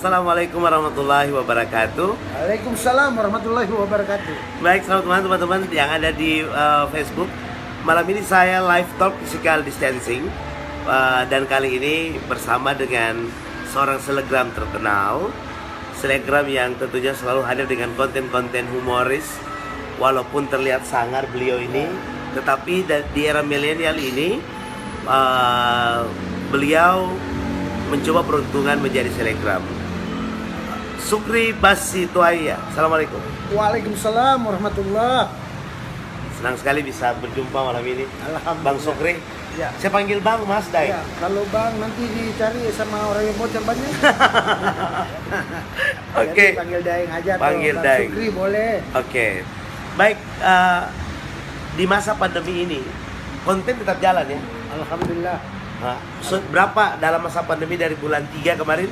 Assalamualaikum warahmatullahi wabarakatuh. Waalaikumsalam warahmatullahi wabarakatuh. Baik, selamat teman-teman yang ada di Facebook. Malam ini saya live talk physical distancing, dan kali ini bersama dengan seorang selebgram terkenal, selebgram yang tentunya selalu hadir dengan konten-konten humoris. Walaupun terlihat sangar beliau ini, tetapi di era milenial ini beliau mencoba peruntungan menjadi selebgram. Sukri Basituaya. Assalamualaikum. Waalaikumsalam warahmatullah. Senang sekali bisa berjumpa malam ini. Alhamdulillah. Bang Sukri. Ya. Saya panggil Bang Mas Day. Ya, kalau Bang nanti dicari sama orang yang bocor banyak. Oke. Jadi panggil Daeng aja. Panggil Bang Daeng. Sukri boleh. Oke. Baik, di masa pandemi ini konten tetap jalan ya. Alhamdulillah. Nah, berapa dalam masa pandemi dari bulan 3 kemarin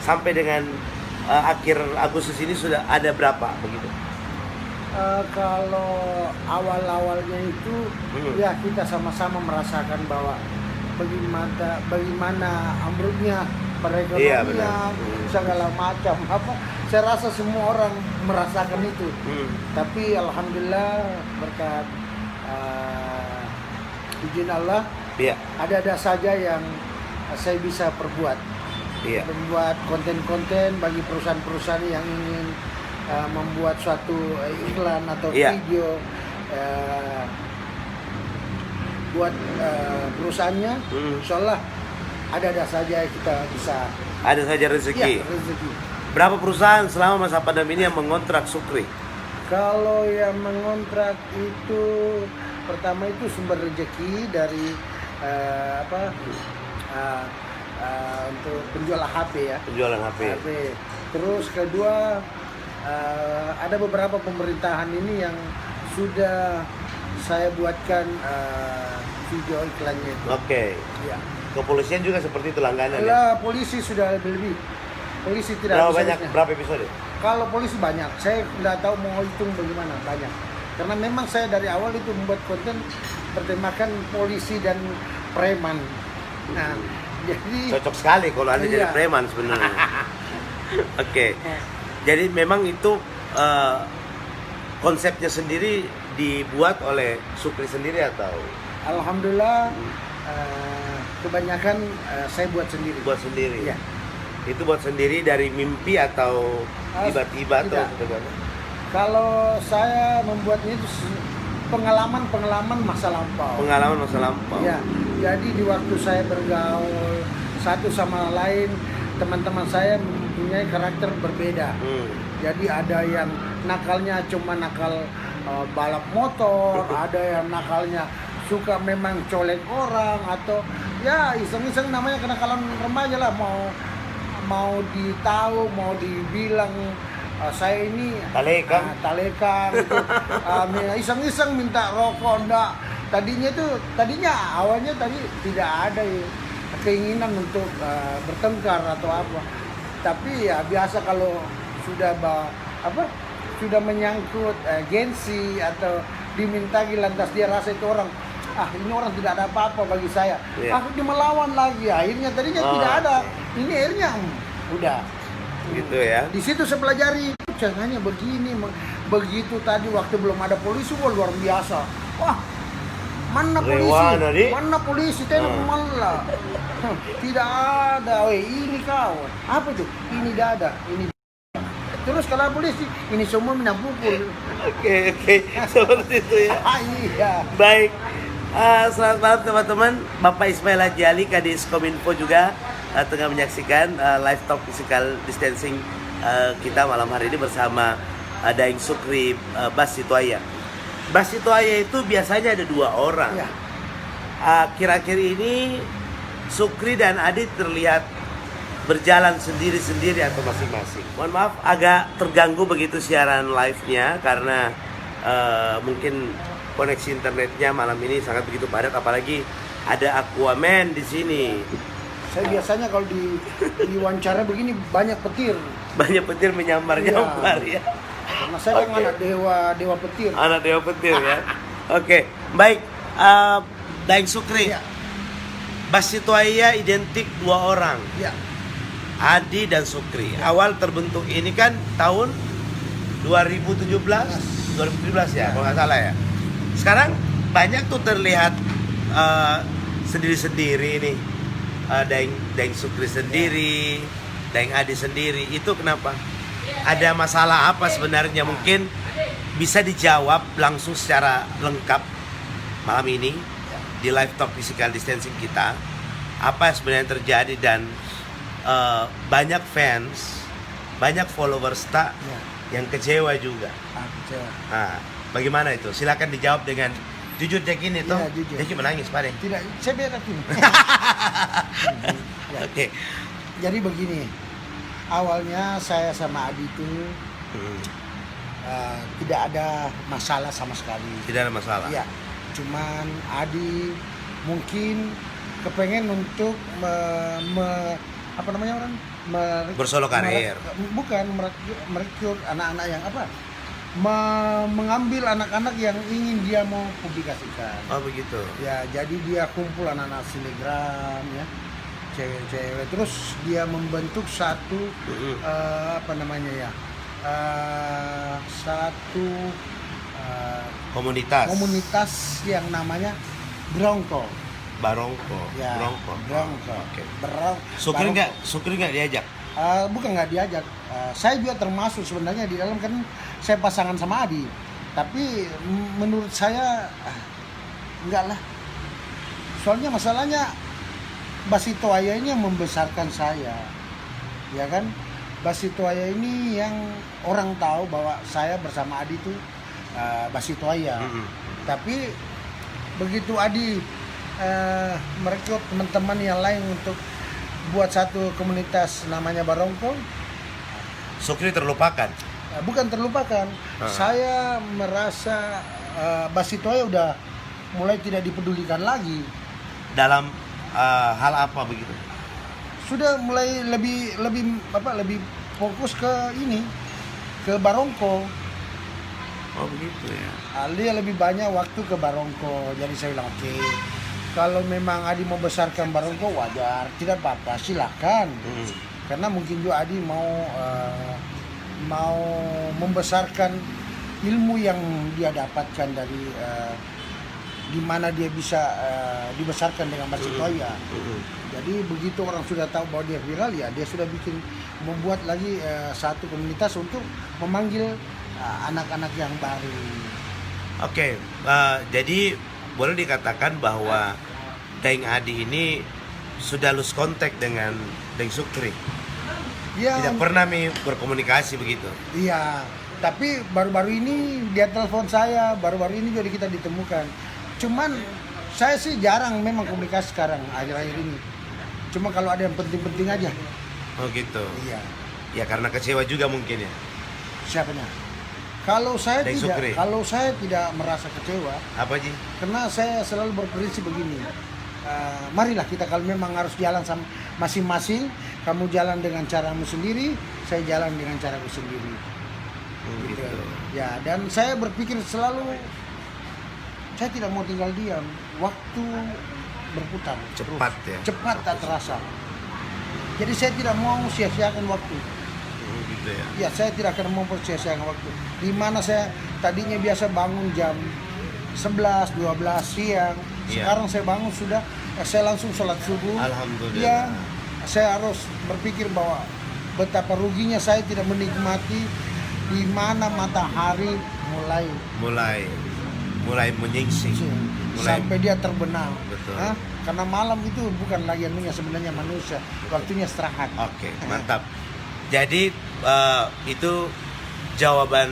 sampai dengan akhir Agustus ini sudah ada berapa begitu? Kalau awal-awalnya itu ya kita sama-sama merasakan bahwa bagaimana ambruknya perekonomian, Iya, segala macam. Saya rasa semua orang merasakan itu. Tapi alhamdulillah berkat izin Allah, Iya. ada saja yang saya bisa perbuat. Iya. Membuat konten-konten bagi perusahaan-perusahaan yang ingin membuat suatu iklan atau video buat perusahaannya. Insyaallah ada saja kita bisa. Ada saja rezeki. Ya, rezeki. Berapa perusahaan selama masa pandemi ini yang mengontrak Sukri? Kalau yang mengontrak itu pertama itu sumber rezeki dari untuk penjualan HP ya. Penjualan HP. Terus kedua ada beberapa pemerintahan ini yang sudah saya buatkan video iklannya itu. Oke. Ya. Kepolisian juga seperti itu langganan ya? Kalau polisi sudah lebih. Polisi tidak Berapa bisa banyak? bisnya. Berapa episode? Kalau polisi banyak, saya nggak tahu mau hitung bagaimana, banyak. Karena memang saya dari awal itu membuat konten bertemakan polisi dan preman. Nah, jadi Cocok sekali kalau Anda jadi preman sebenarnya. Oke. Jadi memang itu konsepnya sendiri dibuat oleh Sukri sendiri atau? alhamdulillah kebanyakan saya buat sendiri. Buat sendiri. Ya. Itu buat sendiri dari mimpi atau tiba-tiba atau tidak. bagaimana? Kalau saya membuatnya itu pengalaman masa lampau. Pengalaman masa lampau. Ya, jadi di waktu saya bergaul satu sama lain, teman-teman saya mempunyai karakter berbeda. Jadi ada yang nakalnya cuma nakal balap motor, ada yang nakalnya suka memang colek orang atau ya iseng-iseng, namanya kenakalan remaja lah, mau ditahu, mau dibilang saya ini talekan gitu. Iseng-iseng minta rokok enggak. Tadinya awalnya tidak ada keinginan untuk bertengkar atau apa. Tapi ya biasa kalau sudah sudah menyangkut gengsi atau diminta lantas dia rasa itu orang ini orang tidak ada apa-apa bagi saya. Aku dia melawan lagi. Akhirnya tadinya tidak ada. Ini akhirnya udah. Gitu ya. Di situ saya pelajari caranya begini, begitu tadi waktu belum ada polisi, luar biasa. Wah, mana polisi? Mana polisi? Malah tidak ada. Ini kau. Apa itu? Ini tidak ada. Ini. Terus kalau polisi, ini semua menapukul. Oke. Seperti itu ya. Iya. Baik. Selamat malam teman-teman. Bapak Ismail Haji Ali, Kadis Kominfo juga tengah menyaksikan live talk physical distancing kita malam hari ini bersama Daeng Sukri Basituaya. Basituaya itu biasanya ada 2 orang. Ya. Akhir-akhir ini Sukri dan Adit terlihat berjalan sendiri-sendiri atau masing-masing. Mohon maaf agak terganggu begitu siaran live-nya karena mungkin koneksi internetnya malam ini sangat begitu padat, apalagi ada Aquaman di sini. Saya biasanya kalau di wawancara begini banyak petir. Banyak petir menyambar-nyambar ya. Karena saya kan anak dewa petir. Anak dewa petir ya. Oke, baik. Daeng Sukri. Ya. Basituaya identik 2 orang. Ya. Adi dan Sukri. Awal terbentuk ini kan tahun 2017 ya, kalau nggak salah ya. Sekarang banyak tuh terlihat sendiri-sendiri nih. Daeng Sukri sendiri, Daeng Adi sendiri. Itu kenapa? Ada masalah apa sebenarnya? Mungkin bisa dijawab langsung secara lengkap malam ini di live talk physical distancing kita. Apa sebenarnya terjadi dan banyak fans, banyak followers yang kecewa juga. Kecewa. Nah, bagaimana itu? Silakan dijawab dengan jujur Jack ini tuh. Iya, jujur. Jack menangis pada. Tidak, saya beresin. Oke. Jadi begini, awalnya saya sama Adi itu tidak ada masalah sama sekali. Tidak ada masalah. Iya, cuman Adi mungkin kepengen untuk apa namanya orang Bersolo karir. bukan merekrut anak-anak yang apa? Mengambil anak-anak yang ingin dia mau publikasikan. Oh begitu. Ya, jadi dia kumpul anak-anak selegram ya, cewek-cewek. Terus dia membentuk satu apa namanya ya, satu komunitas yang namanya Brongko. Barongko. Ya, Brongko. Oke. Sukri nggak diajak. Bukan nggak diajak. Saya juga termasuk sebenarnya di dalam, kan saya pasangan sama Adi. Tapi menurut saya enggak lah. Soalnya masalahnya Basitoaya ini yang membesarkan saya, ya kan? Basitoaya ini yang orang tahu bahwa saya bersama Adi itu Basitoaya. Tapi begitu Adi merekrut teman-teman yang lain untuk buat satu komunitas namanya Barongko, Sukri terlupakan. bukan terlupakan. Saya merasa Basitoaya udah mulai tidak dipedulikan lagi. Dalam hal apa begitu? Sudah mulai lebih fokus ke ini, ke Barongko. Oh begitu ya. Dia lebih banyak waktu ke Barongko. Jadi saya bilang oke, kalau memang Adi mau besarkan Barongko wajar, tidak apa-apa, silakan. Karena mungkin juga Adi mau membesarkan ilmu yang dia dapatkan dari di mana dia bisa dibesarkan dengan Basitoaya. Jadi begitu orang sudah tahu bahwa dia viral, ya dia sudah membuat lagi satu komunitas untuk memanggil anak-anak yang baru. Oke, jadi boleh dikatakan bahwa Daeng Adi ini sudah lose kontak dengan Daeng Sukri. Ya, Tidak pernah berkomunikasi begitu. iya, tapi baru-baru ini dia telepon saya, baru-baru ini juga kita ditemukan. Cuman saya sih jarang memang komunikasi sekarang akhir-akhir ini. Cuma kalau ada yang penting-penting aja. Oh gitu. Iya. Ya karena kecewa juga mungkin ya. Siapanya? Kalau saya Daeng tidak, Sukri. kalau saya tidak merasa kecewa, Apa Ji? karena saya selalu berprinsip begini. Marilah kita kalau memang harus jalan sama masing-masing, kamu jalan dengan caramu sendiri, saya jalan dengan caraku sendiri. Gitu. Ya, dan saya berpikir selalu saya tidak mau tinggal diam. Waktu berputar Cepat terus. ya. Cepat tak terasa. Jadi saya tidak mau sia-siakan waktu. Gitu ya. Ya, saya tidak akan mau sia-siakan waktu. Di mana saya tadinya biasa bangun jam 11, 12 siang. Iya. Sekarang saya bangun sudah, saya langsung sholat subuh. Alhamdulillah. Ya, saya harus berpikir bahwa betapa ruginya saya tidak menikmati di mana matahari mulai menyingsing. Sampai dia terbenam. Betul. Karena malam itu bukan lagi anunya sebenarnya manusia, waktunya istirahat. Oke, mantap. Jadi itu jawaban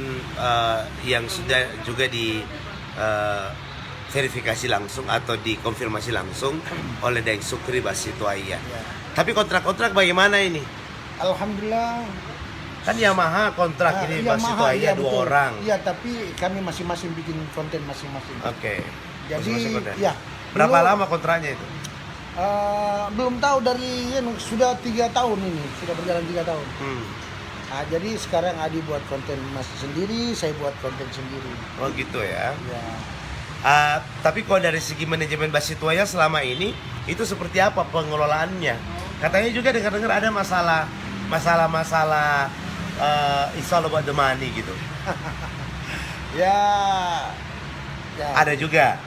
yang sudah juga di verifikasi langsung atau dikonfirmasi langsung oleh Daeng Sukri Basitoaya. Ya. Tapi kontrak-kontrak bagaimana ini? Alhamdulillah. Kan Yamaha kontrak ini Basitoaya iya, 2 betul. orang. Iya, tapi kami masing-masing bikin konten masing-masing. Oke. Jadi, Masing-masing konten. ya. Berapa dulu, lama kontraknya itu? belum tahu dari sudah 3 tahun ini, sudah berjalan 3 tahun. Jadi sekarang Adi buat konten masih sendiri, saya buat konten sendiri. Oh gitu ya. Ya. Tapi kalau dari segi manajemen Basitoaya selama ini itu seperti apa pengelolaannya? Katanya juga dengar-dengar ada masalah it's all about the money gitu. Ya, ya. Ada juga.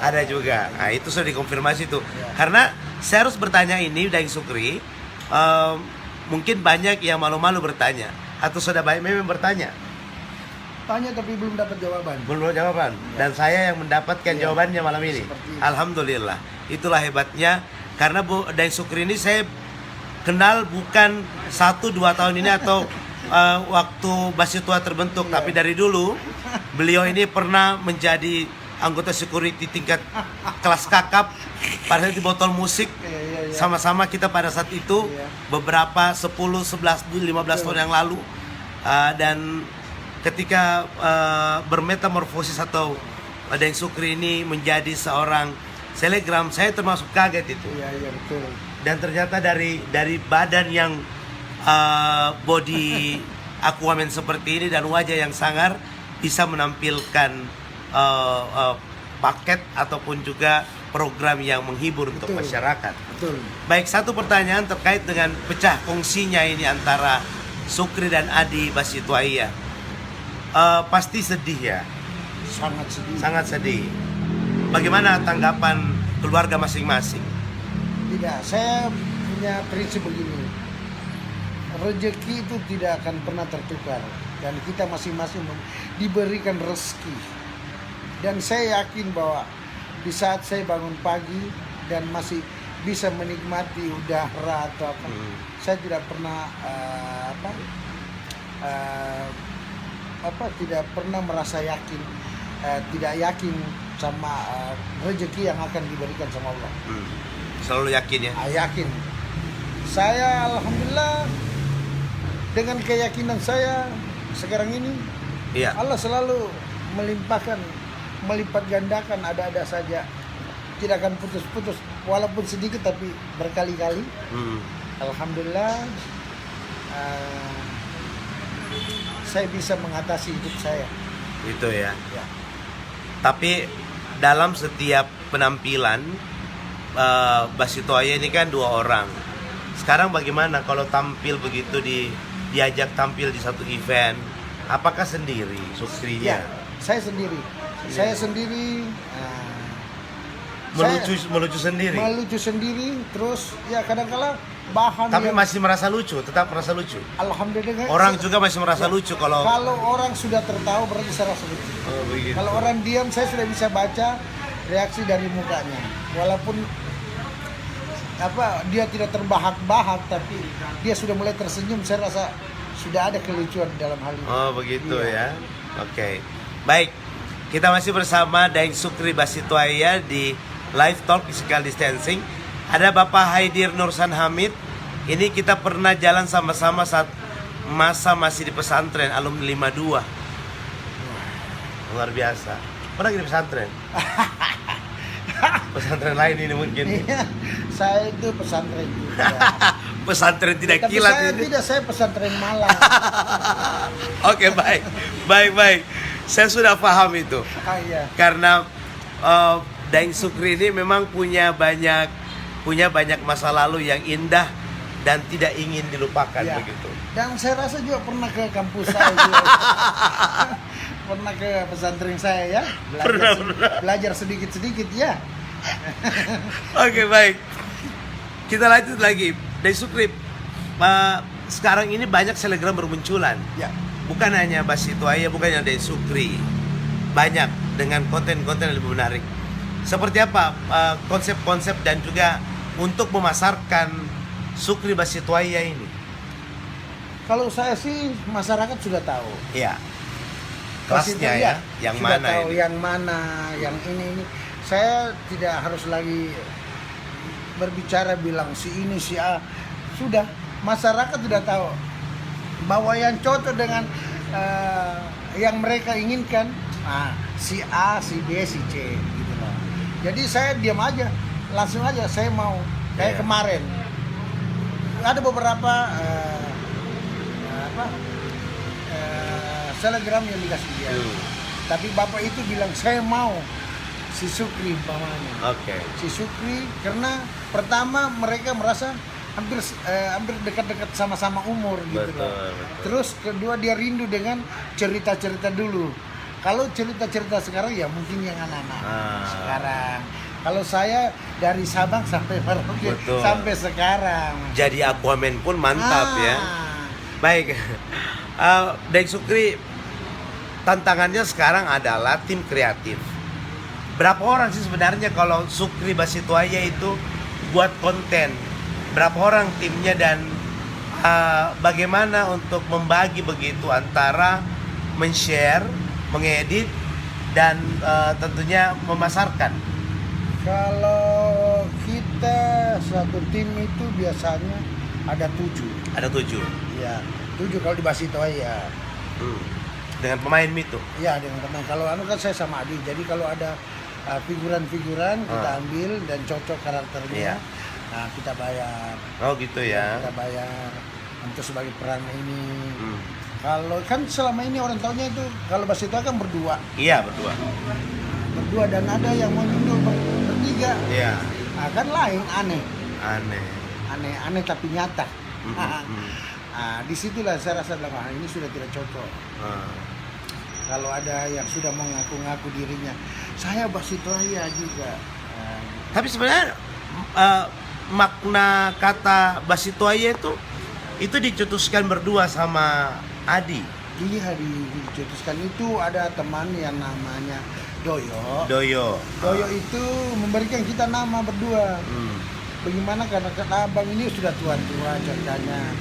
Ada juga. Nah, itu sudah dikonfirmasi tuh. Ya. Karena saya harus bertanya ini, Daeng Sukri. Mungkin banyak yang malu-malu bertanya atau sudah banyak memang bertanya. Tanya tapi belum dapat jawaban. Belum ada jawaban. Ya. Dan saya yang mendapatkan Ya. jawabannya malam ini. Seperti itu. Alhamdulillah. Itulah hebatnya. Karena Bu Daeng Sukri ini saya kenal bukan 1-2 tahun ini atau waktu Basitua terbentuk, Ya. tapi dari dulu beliau ini pernah menjadi anggota security tingkat kelas kakap pada di botol musik. Iya. Sama-sama kita pada saat itu Iya. beberapa 10, 11, 15 tahun yang lalu. Dan ketika bermetamorfosis atau Daeng Sukri ini menjadi seorang selegram, saya termasuk kaget itu. Iya, betul. Dan ternyata dari badan yang body Aquaman seperti ini dan wajah yang sangar bisa menampilkan paket ataupun juga program yang menghibur untuk Betul. masyarakat. Betul. Baik, satu pertanyaan terkait dengan pecah kongsinya ini antara Sukri dan Adi Basituaya. Pasti sedih ya, Sangat sedih. sangat sedih. Bagaimana tanggapan keluarga masing-masing? Tidak, saya punya prinsip begini. Rezeki itu tidak akan pernah tertukar dan kita masing-masing diberikan rezeki. Dan saya yakin bahwa di saat saya bangun pagi dan masih bisa menikmati udara atau apa, saya tidak pernah tidak pernah merasa yakin, tidak yakin sama rezeki yang akan diberikan sama Allah. Selalu yakin ya? Yakin. Saya alhamdulillah dengan keyakinan saya sekarang ini, Iya. Allah selalu melipat gandakan, ada-ada saja, tidak akan putus-putus walaupun sedikit tapi berkali-kali. Alhamdulillah saya bisa mengatasi hidup saya. Itu ya. Ya. Tapi dalam setiap penampilan Basituaya ini kan 2 orang. Sekarang bagaimana kalau tampil begitu diajak tampil di satu event? Apakah sendiri Sukrinya? Ya, saya sendiri. Saya sendiri. Melucu sendiri. Melucu sendiri, terus ya kadang-kala bahan. Tapi yang, masih merasa lucu, tetap merasa lucu. alhamdulillah. Orang juga masih merasa Ya, lucu kalau orang sudah tertawa berarti saya rasa lucu. begitu. Kalau orang diam saya sudah bisa baca reaksi dari mukanya. Walaupun dia tidak terbahak-bahak tapi dia sudah mulai tersenyum, saya rasa sudah ada kelucuan dalam hal ini. Oh begitu Iya. ya. Oke. Baik. Kita masih bersama Daeng Sukri Basituaya di Live Talk Physical Distancing. Ada Bapak Haidir Nursan Hamid. Ini kita pernah jalan sama-sama saat masa masih di pesantren alumni 52. Luar biasa. Pernah di pesantren? Pesantren lain ini mungkin. Iya, saya itu pesantren juga. Pesantren tidak Tapi kilat saya ini. tidak, saya pesantren Malang. Oke, baik. Saya sudah paham itu. Iya. Karena Daeng Sukri ini memang punya banyak masa lalu yang indah dan tidak ingin dilupakan Ya. begitu. Dan saya rasa juga pernah ke kampus saya juga. Pernah ke pesantren saya ya. Belajar sedikit-sedikit ya. Oke, baik. Kita lanjut lagi. Daeng Sukri, sekarang ini banyak selegram bermunculan. Ya. Bukan hanya Basituaya, bukan hanya Daeng Sukri. Banyak dengan konten-konten yang lebih menarik. Seperti apa konsep-konsep dan juga untuk memasarkan Sukri Basituaya ini? Kalau saya sih masyarakat sudah tahu. Iya. Kelasnya ya, yang sudah mana tahu ini? yang mana, yang ini. Saya tidak harus lagi berbicara bilang si ini si A. Sudah, masyarakat sudah tahu bahwa yang cocok dengan yang mereka inginkan, si A, si B, si C gitu loh. Jadi saya diam aja, langsung aja saya mau. Kayak Iya. kemarin ada beberapa selegram yang dikasih dia. Tapi bapak itu bilang saya mau si Sukri umpamanya. Oke. Si Sukri karena Pertama mereka merasa hampir dekat-dekat sama-sama umur gitu Betul, loh. betul. Terus kedua dia rindu dengan cerita-cerita dulu. Kalau cerita-cerita sekarang ya mungkin yang anak-anak sekarang. Kalau saya dari Sabang sampai Merauke Betul. sampai sekarang. Jadi Aquaman pun mantap ya. Baik, Daeng Sukri, tantangannya sekarang adalah tim kreatif. Berapa orang sih sebenarnya kalau Sukri Basitoaya itu buat konten? Berapa orang timnya dan bagaimana untuk membagi begitu antara men-share, mengedit, dan tentunya memasarkan? Kalau kita satu tim itu biasanya ada 7. Ada 7. Ya, 7 kalau di Basitoaya. Dengan pemain itu. Ya, dengan teman. Kalau kan saya sama Adi. Jadi kalau ada figuran-figuran kita ambil dan cocok karakternya. Iya. Nah, kita bayar. Oh gitu ya. Kita bayar untuk sebagai peran ini. Kalau kan selama ini orang taunya itu kalau Basitoaya kan berdua. Iya, berdua. Berdua dan ada yang muncul bertiga. Iya. Nah, kan lain aneh. Aneh. Tapi nyata. Nah, disitulah saya rasa bilang, ini sudah tidak cocok. Kalau ada yang sudah mengaku-ngaku dirinya, saya Basitoaya juga. Tapi sebenarnya makna kata Basitoaya itu dicetuskan berdua sama Adi. Iya, dicetuskan itu ada teman yang namanya Doyo. Doyo itu memberikan kita nama berdua. Bagaimana karena abang ini sudah tua-tua ceritanya.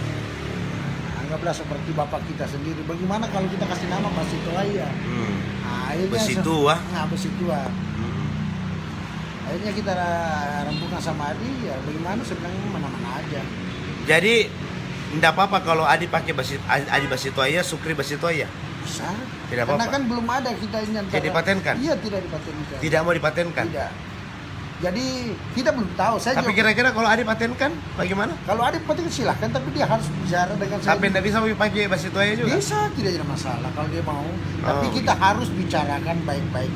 Anggaplah seperti bapak kita sendiri. Bagaimana kalau kita kasih nama Basitoaya? Besitua. Besitua. Akhirnya kita rembukan sama Adi, ya bagaimana sebenarnya mana-mana aja. Jadi enggak apa-apa kalau Adi pakai Adi Basitoaya, Sukri Basitoaya. Bisa. Tidak Karena apa-apa. kan belum ada kita ini antara. Tidak dipatenkan? Iya, tidak dipatenkan. Tidak mau dipatenkan. Tidak. Jadi kita belum tahu. Tapi kira-kira kalau Adi patenkan bagaimana? Kalau Adi patenkan silahkan, tapi dia harus bicara dengan saya. Sampai enggak bisa pakai Basitoaya juga? Bisa, tidak ada masalah kalau dia mau. Tapi kita harus bicarakan baik-baik.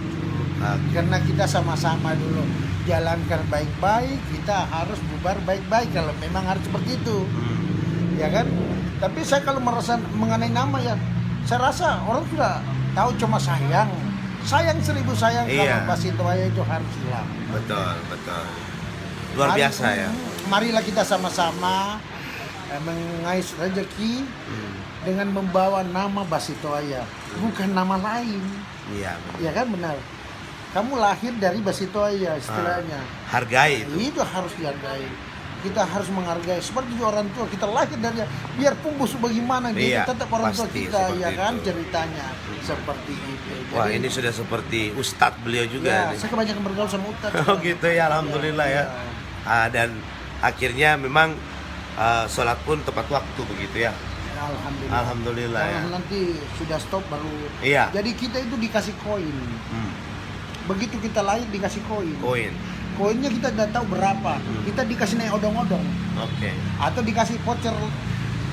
Karena kita sama-sama dulu jalankan baik-baik, kita harus bubar baik-baik kalau memang harus seperti itu. Ya kan? Tapi saya kalau merasa mengenai nama ya, saya rasa orang sudah tahu cuma sayang 1000 sayang. Iya. Kalau Basitoaya itu harus hilang. Betul. Luar biasa ya. Marilah kita sama-sama mengais rezeki dengan membawa nama Basitoaya, bukan nama lain. Iya. Ya kan, benar. Kamu lahir dari Basitoaya istilahnya. Hargai itu. Itu harus dihargai. Kita harus menghargai seperti orang tua kita lahir dari biarpun busuk bagaimana dia Iya, tetap orang tua pasti kita, ya seperti kan, itu. ceritanya seperti itu. Wah, Jadi, ini sudah seperti ustadz beliau juga. ya, nih. saya kebanyakan bergaul sama Ustadz. Oh gitu ya, alhamdulillah ya. Dan akhirnya memang sholat pun tepat waktu begitu ya. Alhamdulillah. Alhamdulillah ya. Kalau nanti sudah stop baru. Iya. Jadi kita itu dikasih koin. Begitu kita lahir dikasih koin. Koinnya kita tidak tahu berapa. Kita dikasih naik odong-odong. Oke. Atau dikasih voucher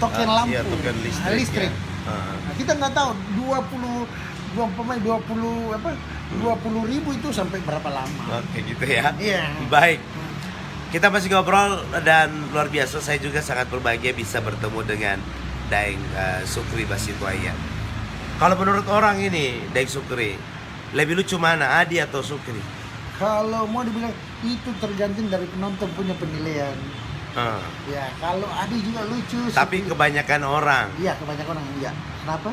token lampu. Iya, token listrik. Ya. Nah, kita nggak tahu 20 ribu itu sampai berapa lama. Oke gitu ya. Iya. Baik. Kita masih ngobrol dan luar biasa, saya juga sangat berbahagia bisa bertemu dengan Daeng Sukri Basitoaya. Kalau menurut orang ini, Daeng Sukri, lebih lucu mana, Adi atau Sukri? Kalau mau dibilang itu tergantung dari penonton punya penilaian. Ya, kalau Adi juga lucu. Tapi kebanyakan orang, iya, kebanyakan orang iya. Kenapa?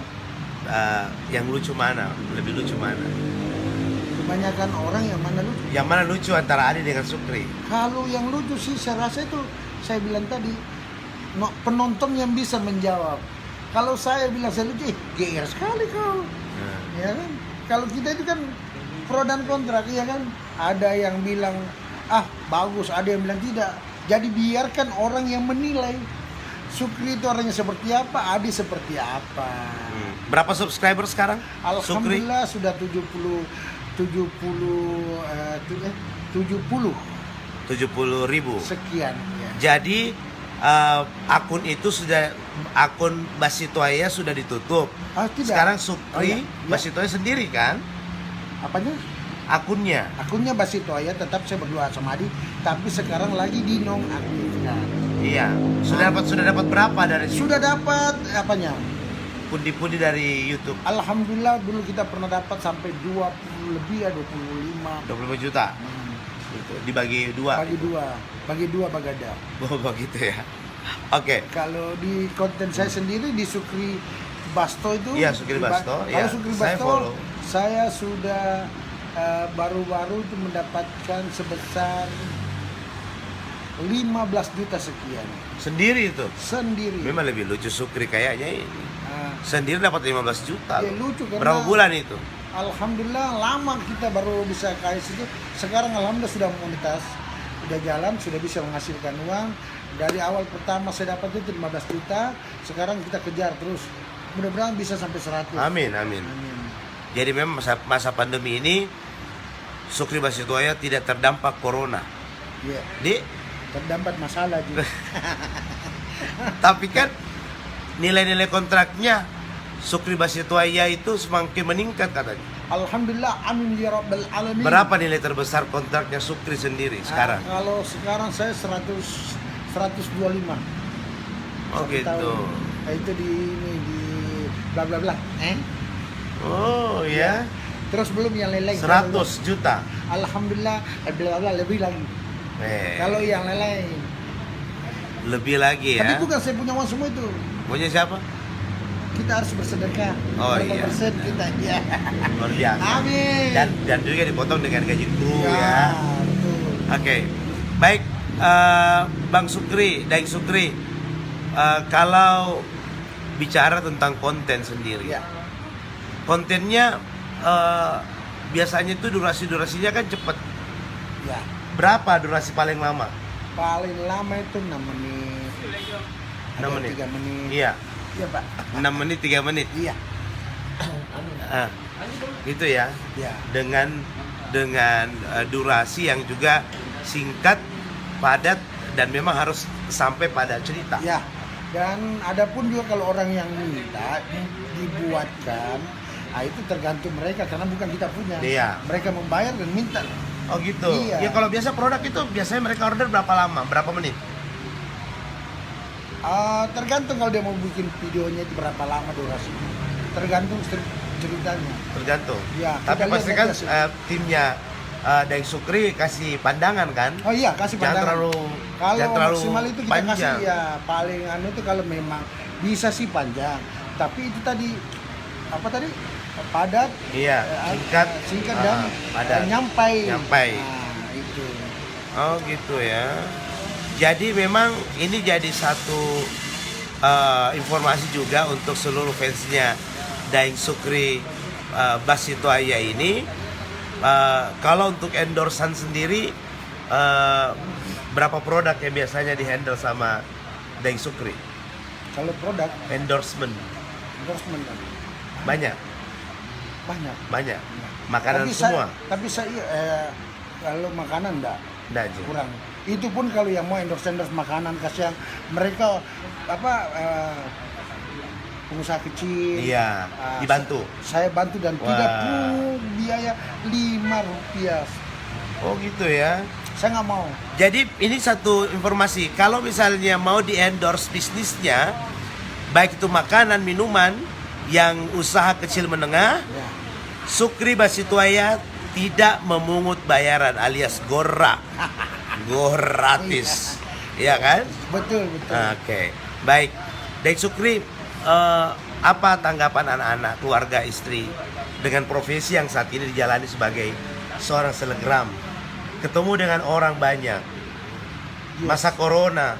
yang lucu mana, lebih lucu mana? Kebanyakan orang yang mana lucu? Yang mana lucu antara Adi dengan Sukri? Kalau yang lucu sih saya rasa itu saya bilang tadi penonton yang bisa menjawab. Kalau saya bilang saya lucu, GR sekali kau. Ya kan? Kalau kita itu kan pro dan kontra, ya kan? Ada yang bilang bagus, ada yang bilang tidak. Jadi biarkan orang yang menilai. Sukri itu orangnya seperti apa, Adi seperti apa. Berapa subscriber sekarang? Alhamdulillah Sukri? Sudah 70 ribu sekian ya. Jadi akun itu sudah, akun Basitoaya sudah ditutup. Tidak. Sekarang Sukri iya. Basitoaya sendiri kan? Apanya? Akunnya. Akunnya Basitoaya, tetap saya berdua sama Adi, tapi sekarang lagi dinonaktifkan. Iya. Sudah dapat berapa dari situ? Sudah dapat apanya? Pundi-pundi dari YouTube. Alhamdulillah dulu kita pernah dapat sampai 20 lebih ya, 25. 25 juta. Gitu. Dibagi dua. Bagi dua bagada. Oh, begitu ya. Oke. Kalau di konten saya sendiri di Sukri Basto itu. Iya, Sukri Basto. Kalau Iya, Sukri saya Basto, follow. saya sudah baru-baru itu mendapatkan sebesar 15 juta sekian Sendiri itu. sendiri. Memang lebih lucu Sukri kayaknya ini. Nah, Sendiri dapat 15 juta. ya lucu karena Berapa bulan itu? Alhamdulillah lama kita baru bisa kaya situ. Sekarang alhamdulillah sudah monetas, sudah jalan, sudah bisa menghasilkan uang. Dari awal pertama saya dapat itu 15 juta, sekarang kita kejar terus. Mudah-mudahan bisa sampai 100. Amin. Amin. Jadi memang masa pandemi ini Sukri Basitoaya tidak terdampak corona. Iya, Di, terdapat masalah juga. tapi kan nilai-nilai kontraknya Sukri Basitoaya itu semakin meningkat katanya. Alhamdulillah, amin ya rabbal alamin. Berapa nilai terbesar kontraknya Sukri sendiri sekarang? Kalau sekarang saya 125. Oh Satu gitu. tahun. Nah, itu di bla bla bla. Oh ya. Terus belum yang lain-lain. 100 juta. Alhamdulillah, bla bla lebih lagi. Kalau yang lain-lain. Lebih lagi Tapi ya. itu kan saya punya uang semua itu. Punya siapa? Kita harus bersedekah. Oh, Berapa iya. persen kita? Ya. Luar biasa. Amin. Dan juga dipotong dengan gaji kru ya. Betul. Oke. Baik, Bang Sukri, Daeng Sukri. Kalau bicara tentang konten sendiri. Ya. Kontennya biasanya itu durasinya kan cepet. Ya. Berapa durasi paling lama? Paling lama itu 6 menit. 6 menit. 3 menit. Iya. Iya, Pak. 6 menit 3 menit. Iya. Gitu ya. Ya. Dengan durasi yang juga singkat, padat, dan memang harus sampai pada cerita. Ya. Dan adapun juga kalau orang yang minta dibuatkan, itu tergantung mereka karena bukan kita punya. Iya. Mereka membayar dan minta. Oh gitu. Iya. Ya kalau biasa produk itu biasanya mereka order berapa lama, berapa menit? Tergantung kalau dia mau bikin videonya itu berapa lama durasi. Tergantung ceritanya. Tergantung. Ya, Tapi kita pasti lihat kan aja sih. timnya Daeng Sukri kasih pandangan kan? Oh iya, kasih Jangan pandangan. terlalu Kalau maksimal itu kita panjang. kasih ya paling itu kalau memang bisa sih panjang. Tapi itu tadi apa tadi? Padat. Iya, singkat dan padat. nyampai. Nyampai. Nah, itu. Oh gitu ya. Jadi memang ini jadi satu informasi juga untuk seluruh fansnya Daeng Sukri Basitoaya ini. Kalau untuk endorsean sendiri berapa produk yang biasanya dihandle sama Daeng Sukri? Kalau produk Endorsement endorsement banyak, banyak. makanan Tapi semua. Tapi saya kalau makanan enggak Nggak, Ji. kurang. Itu pun kalau yang mau endorse makanan kasih yang mereka pengusaha kecil. Iya, dibantu. Saya bantu dan Wah. tidak perlu biaya 5 rupiah. Oh gitu ya. Saya nggak mau. Jadi ini satu informasi, kalau misalnya mau di endorse bisnisnya, baik itu makanan, minuman, yang usaha kecil menengah, Ya. Sukri Basitoaya tidak memungut bayaran alias gora, gratis, ya kan? Betul. Oke, baik. Daeng Sukri, apa tanggapan anak-anak, keluarga, istri dengan profesi yang saat ini dijalani sebagai seorang selebgram, ketemu dengan orang banyak, masa corona,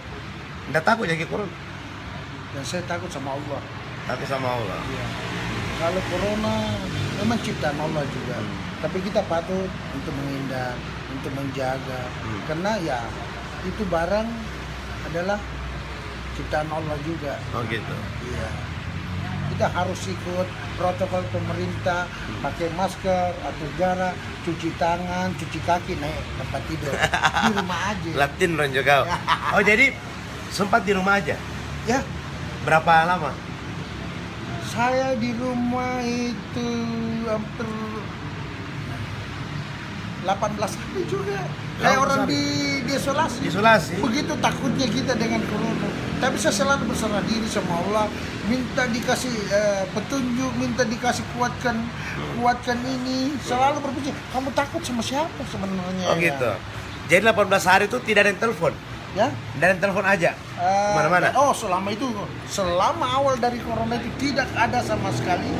nggak takut jadi corona? Dan saya takut sama Allah. Takut sama Allah. Ya. Kalau corona memang ciptaan Allah juga. Tapi kita patut untuk menghindar, untuk menjaga. Karena ya itu barang adalah ciptaan Allah juga. Oh gitu. Iya. Kita harus ikut protokol pemerintah, pakai masker, atur jarak, cuci tangan, cuci kaki, naik tempat tidur. Di rumah aja. Latin Ronjogao. Oh jadi sempat di rumah aja? Ya, Berapa lama? saya di rumah itu hampir 18 hari juga. Kayak orang di isolasi. Isolasi. Begitu takutnya kita dengan corona. Tapi saya selalu berserah diri sama Allah, minta dikasih petunjuk, minta dikasih kuatkan ini. Selalu berpikir, kamu takut sama siapa sebenarnya? Oh gitu. Jadi 18 hari itu tidak ada yang telepon. Ya? Tidak ada yang telepon aja. Kemana-mana. Oh, selama awal dari corona itu tidak ada sama sekali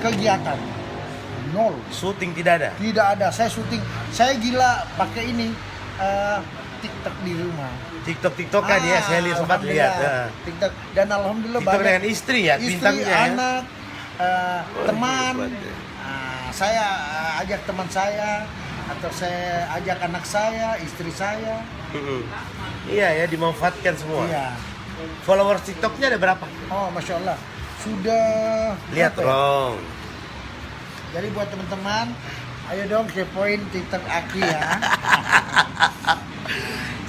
kegiatan. Nol. Syuting tidak ada. Tidak ada. Saya syuting. Saya gila pakai ini TikTok di rumah. TikTok kan ya, saya sempat lihat. TikTok, dan alhamdulillah TikTok dengan istri ya, istri, bintangnya ya. anak, teman. Hebat ya. Saya ajak teman saya, atau saya ajak anak saya, istri saya. Iya ya, dimanfaatkan semua. Iya. Followers TikToknya ada berapa? Oh, masya Allah. Sudah. Lihat berapa ya? dong. Jadi buat teman-teman, ayo dong kepoin TikTok Aki ya.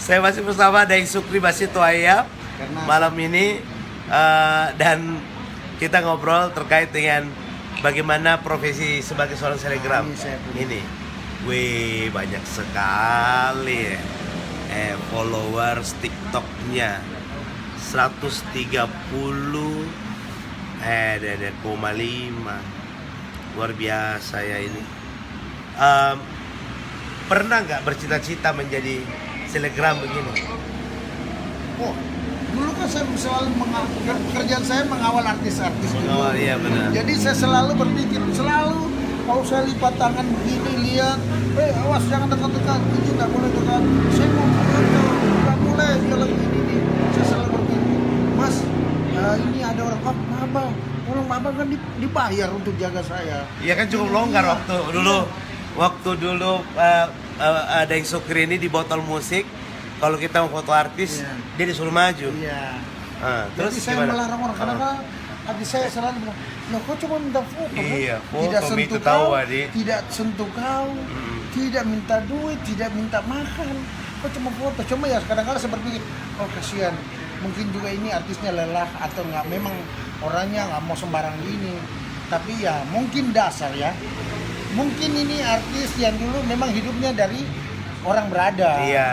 Saya masih bersama Daeng Sukri Basitoaya malam ini dan kita ngobrol terkait dengan bagaimana profesi sebagai seorang selebgram ini. Wih, banyak sekali ya. Followers TikToknya 130,5 luar biasa ya ini. Pernah nggak bercita-cita menjadi selebgram begini? Oh, dulu kan saya selalu kerjaan saya mengawal artis-artis. Oh iya benar. Jadi saya selalu berpikir, kalau saya lipat tangan begini, lihat, awas jangan dekat-dekat, ini nggak boleh dekat. Saya mau foto, nggak boleh, dia lagi ini. Saya selalu berpikir, Mas, ini ada orang Abang. Orang Abang kan dibayar untuk jaga saya. Iya kan cukup longgar waktu dulu Daeng Sukri ini di botol musik. Kalau kita mau foto artis, dia disuruh maju. Iya. Terus jadi saya gimana? melarang orang karena hati saya selalu bilang, "Loh, kok cuma minta foto?" Iya, kan? foto, Tidak sentuh itu kau, tahu, Adik. tidak sentuh kau, tidak minta duit, tidak minta makan. Kok cuma foto? Cuma ya kadang-kadang saya berpikir, oh kasihan. Mungkin juga ini artisnya lelah atau nggak, memang orangnya nggak mau sembarang ini. Tapi ya mungkin dasar ya. Mungkin ini artis yang dulu memang hidupnya dari orang berada. Iya.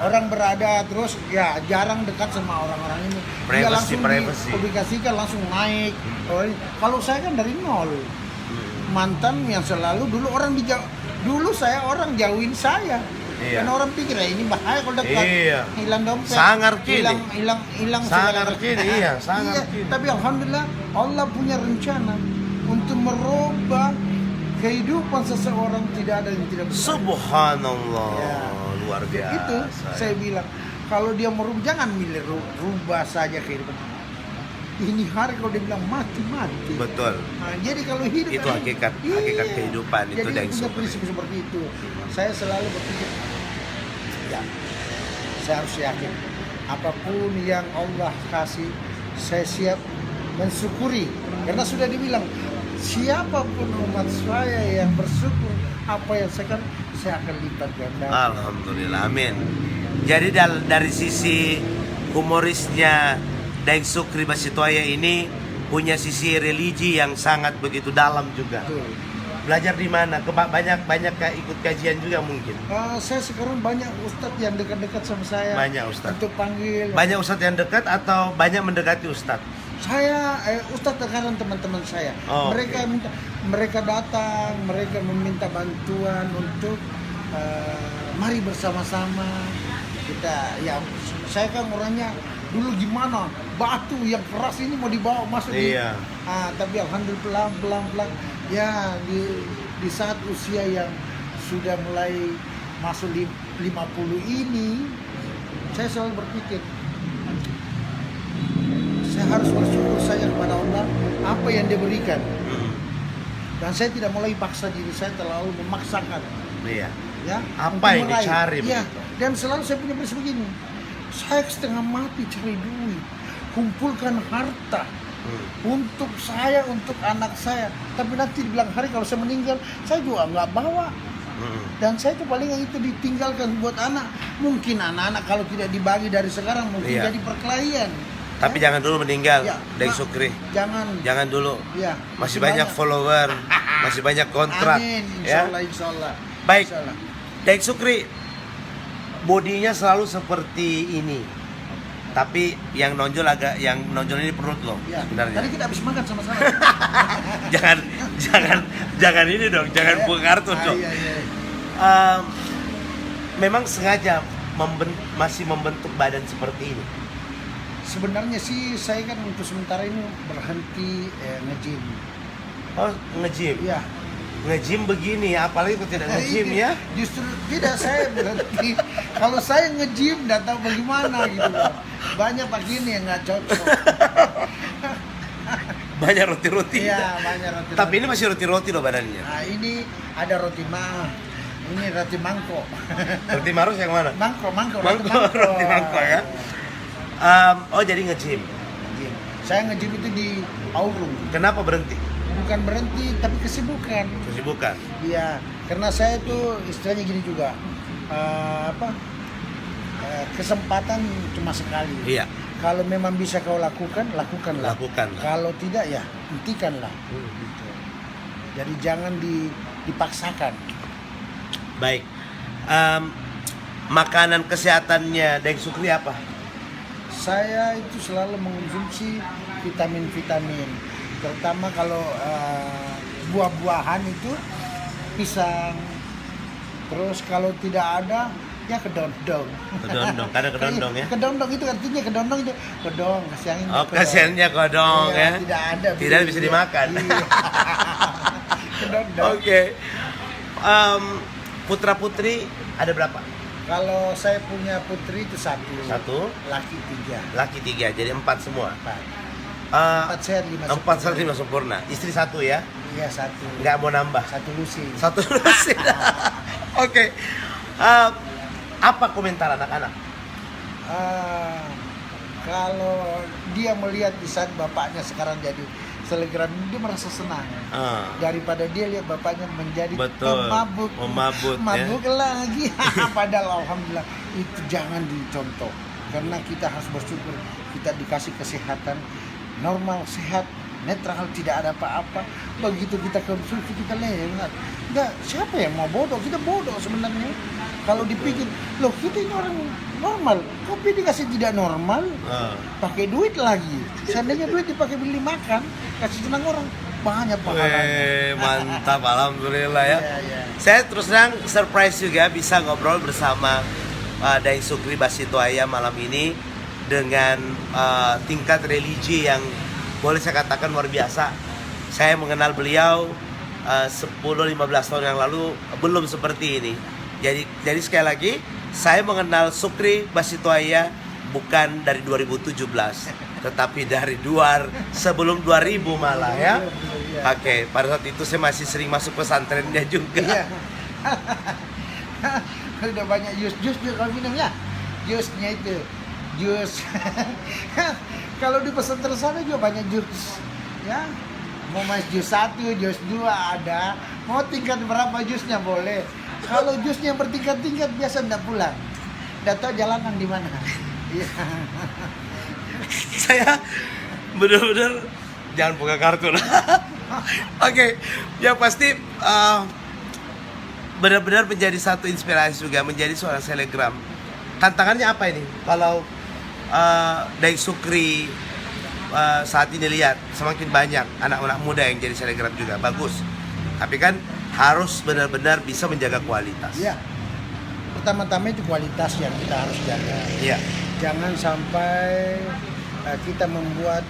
Orang berada terus ya jarang dekat sama orang-orang ini. Dia langsung dipublikasikan, langsung naik. Kalau saya kan dari nol. Mantan yang selalu dulu saya orang jauhin saya. Iya. Karena orang pikir ya ini bahaya kalau dekat. Iya. Hilang dompet. Sangar kini. Hilang sangar kini, iya, sangar kini. Tapi alhamdulillah Allah punya rencana untuk merubah kehidupan seseorang, tidak ada yang tidak bisa. Subhanallah, Ya. luar biasa. Itu saya bilang, kalau dia merubah jangan milih rubah saja kehidupan. Ini hari kalau dia bilang mati. Betul. Nah, jadi kalau hidup Itu hakikat kehidupan itu jadi Daeng punya Sukri. prinsip seperti itu. Saya selalu berpikir, ya, saya harus yakin apapun yang Allah kasih, saya siap mensyukuri. Karena sudah dibilang, siapapun umat saya yang bersyukur apa yang saya akan lipat ganda. Alhamdulillah, amin. Jadi dari sisi humorisnya Daeng Sukri Basitoaya ini punya sisi religi yang sangat begitu dalam juga. Betul. Belajar di mana? Banyak ikut kajian juga mungkin. Saya sekarang banyak ustadz yang dekat-dekat sama saya. Banyak ustadz. Untuk panggil. Banyak ustadz yang dekat atau banyak mendekati ustadz? Saya ustadz sekarang teman-teman saya. Oh, mereka datang, mereka meminta bantuan untuk mari bersama-sama kita. Ya, saya kan orangnya dulu gimana, batu yang keras ini mau dibawa masuk iya. Tapi alhamdulillah pelan-pelan ya di saat usia yang sudah mulai masuk 50 ini, saya selalu berpikir saya harus bersyukur saja kepada Allah apa yang dia berikan. Dan saya tidak mulai paksa diri saya, terlalu memaksakan. Iya. Ya, Apa yang dicari ya, begitu? dan selalu saya punya prinsip begini. Saya setengah mati cari duit, kumpulkan harta untuk saya, untuk anak saya. Tapi nanti dibilang hari kalau saya meninggal, saya juga nggak bawa. Dan saya itu paling itu ditinggalkan buat anak. Mungkin anak-anak kalau tidak dibagi dari sekarang mungkin jadi perkelahian. Tapi jangan dulu meninggal, Ya, Daeng Sukri. Jangan dulu. Ya, Masih banyak follower, masih banyak kontrak. Amin, Ya. insya Allah. Baik. Salah. Daeng Sukri, bodinya selalu seperti ini. Tapi yang nonjol ini perut loh Ya. sebenarnya. Tadi kita habis makan sama-sama. jangan ini dong, jangan buka kartu dong. Iya, iya. Memang sengaja masih membentuk badan seperti ini. Sebenarnya sih saya kan untuk sementara ini berhenti nge-gym. Oh, nge-gym. Iya. Nge-gym begini, apalagi kalau tidak nge-gym Iya, ya. Justru tidak, saya berhenti. Kalau saya nge-gym nggak tahu bagaimana gitu loh. Banyak begini yang nggak cocok. Banyak roti-roti. Iya, banyak roti. Tapi ini masih roti-roti loh badannya. Nah, ini ada roti ini roti mangkok. Roti marus yang mana? Mangkok. Roti mangkok ya. Oh, jadi nge-gym. Gym. Saya nge-gym itu di Aurung. Kenapa berhenti? Bukan berhenti, tapi kesibukan. Kesibukan. Iya, karena saya tuh istilahnya gini juga. Kesempatan cuma sekali. Iya. Kalau memang bisa kau lakukanlah. Lakukanlah. Kalau tidak ya hentikanlah. Gitu. Jadi jangan dipaksakan. Baik. Makanan kesehatannya Daeng Sukri apa? Saya itu selalu mengonsumsi vitamin-vitamin. Terutama kalau buah-buahan itu pisang. Terus kalau tidak ada ya kedondong. Kedondong, kadang kedondong ya. Kedondong itu artinya kedondong itu kedong, kasihannya. Oh, kasihannya kodong Iya, ya. Tidak ada. Tidak bisa Iya. dimakan. Iya. Kedondong. Oke. Putra putri ada berapa? Kalau saya punya putri itu satu, laki 3. Laki 3, jadi 4 semua. 4 sehat 5 4 sehat 5 sempurna. Istri 1 ya? Iya 1. Nggak mau nambah? 1 lusin. 1 lusin. Oke. Apa komentar anak-anak? Kalau dia melihat di saat bapaknya sekarang jadi selebgram, dia merasa senang. Daripada dia lihat bapaknya menjadi Betul. pemabuk Mabuk ya. lagi. Padahal alhamdulillah itu jangan dicontoh, karena kita harus bersyukur kita dikasih kesehatan normal, sehat, netral, tidak ada apa-apa. Begitu kita konsumsi kita lewat. Enggak, siapa yang mau bodoh? Kita bodoh sebenarnya. Kalau dipikir, loh kita ini orang normal, kopi dikasih tidak normal, pakai duit lagi. Seandainya duit dipakai beli makan, kasih senang orang, banyak pahalanya. Mantap, alhamdulillah ya. Iya. Saya terus terang surprise juga bisa ngobrol bersama Daeng Sukri Basitoaya malam ini dengan tingkat religi yang boleh saya katakan luar biasa. Saya mengenal beliau 10-15 tahun yang lalu belum seperti ini. Jadi sekali lagi, saya mengenal Sukri Basitoaya bukan dari 2017, tetapi dari sebelum 2000 malah ya. Oke, pada saat itu saya masih sering masuk pesantrennya juga. Iya. Udah banyak jus juga kalau minum ya. Jusnya itu, jus. Kalau di pesantren sana juga banyak jus. Ya. Mau mas jus 1, jus 2 ada. Mau tingkat berapa jusnya boleh. Kalau jusnya bertingkat-tingkat biasa enggak pulang. Enggak tahu jalanan di mana. Iya. Saya benar-benar jangan buka kartu. Oke, yang pasti benar-benar menjadi satu inspirasi juga, menjadi seorang selebgram. Tantangannya apa ini? Kalau Daeng Sukri saat ini lihat semakin banyak anak-anak muda yang jadi selebgram juga, bagus. Tapi kan harus benar-benar bisa menjaga kualitas. Iya. Pertama-tama itu kualitas yang kita harus jaga. Iya. Jangan sampai kita membuat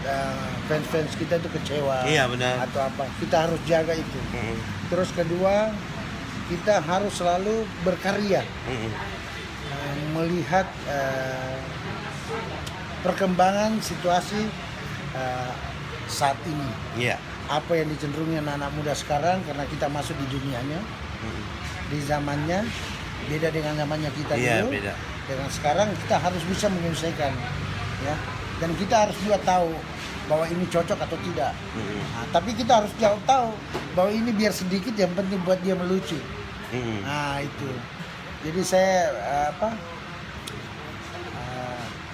fans-fans kita itu kecewa. Iya, benar. Atau apa. Kita harus jaga itu. Terus kedua, kita harus selalu berkarya. Melihat perkembangan situasi saat ini. Iya. Apa yang dicenderungi anak-anak muda sekarang, karena kita masuk di dunianya, di zamannya beda dengan zamannya kita Iya, dulu. beda. Dengan sekarang kita harus bisa menyelesaikan, ya. Dan kita harus juga tahu bahwa ini cocok atau tidak. Nah, tapi kita harus jauh tahu bahwa ini biar sedikit, yang penting buat dia melucu. Nah itu. Jadi saya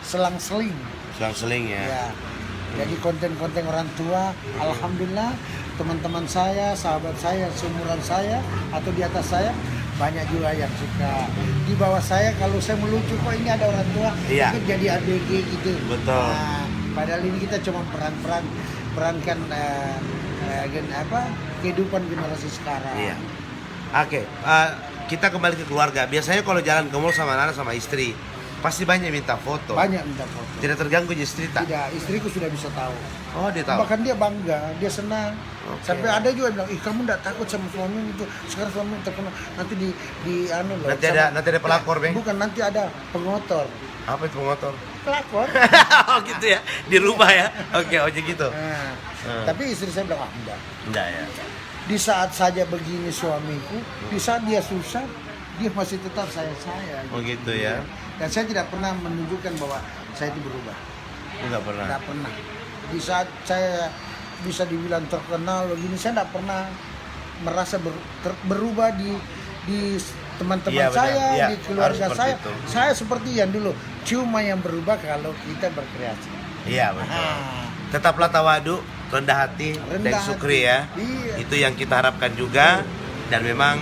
selang-seling. Selang-seling ya. Ya. Jadi konten-konten orang tua, alhamdulillah teman-teman saya, sahabat saya, seumuran saya atau di atas saya banyak juga yang suka. Di bawah saya kalau saya melucu kok ini ada orang tua, Iya. ikut jadi ABG gitu. Betul. Nah, padahal ini kita cuma perankan kehidupan generasi sekarang. Iya. Oke, kita kembali ke keluarga. Biasanya kalau jalan ke mall sama anak sama istri, pasti banyak minta foto. Banyak minta foto. Tidak terganggu istri tak? Tidak, istriku sudah bisa tahu. Oh, dia tahu. Bahkan dia bangga, dia senang. Oke. Sampai ada juga yang bilang, ih kamu enggak takut sama suami itu. Sekarang suami terkenal, nanti di anu loh. Nanti ada pelakor, Bang. Bukan, nanti ada pengotor. Apa itu motor? Pelakor. Oh gitu ya, dirubah ya. Oke, ojek gitu. Nah, Hmm. Tapi istri saya bilang, enggak. Enggak ya. Di saat saja begini suamiku, di saat dia susah, dia masih tetap saya. Oh gitu ya. Dan saya tidak pernah menunjukkan bahwa saya itu berubah. Enggak pernah. Tidak pernah. Di saat saya bisa dibilang terkenal begini, saya tidak pernah merasa berubah di teman-teman Iya, benar. saya, Iya, di keluarga harus saya. seperti itu. Saya seperti yang dulu. Cuma yang berubah kalau kita berkreasi. Iya betul. Ah, Tetaplah tawadu, rendah hati, dan rendah syukri hati. ya. Iya. Itu yang kita harapkan juga. Dan memang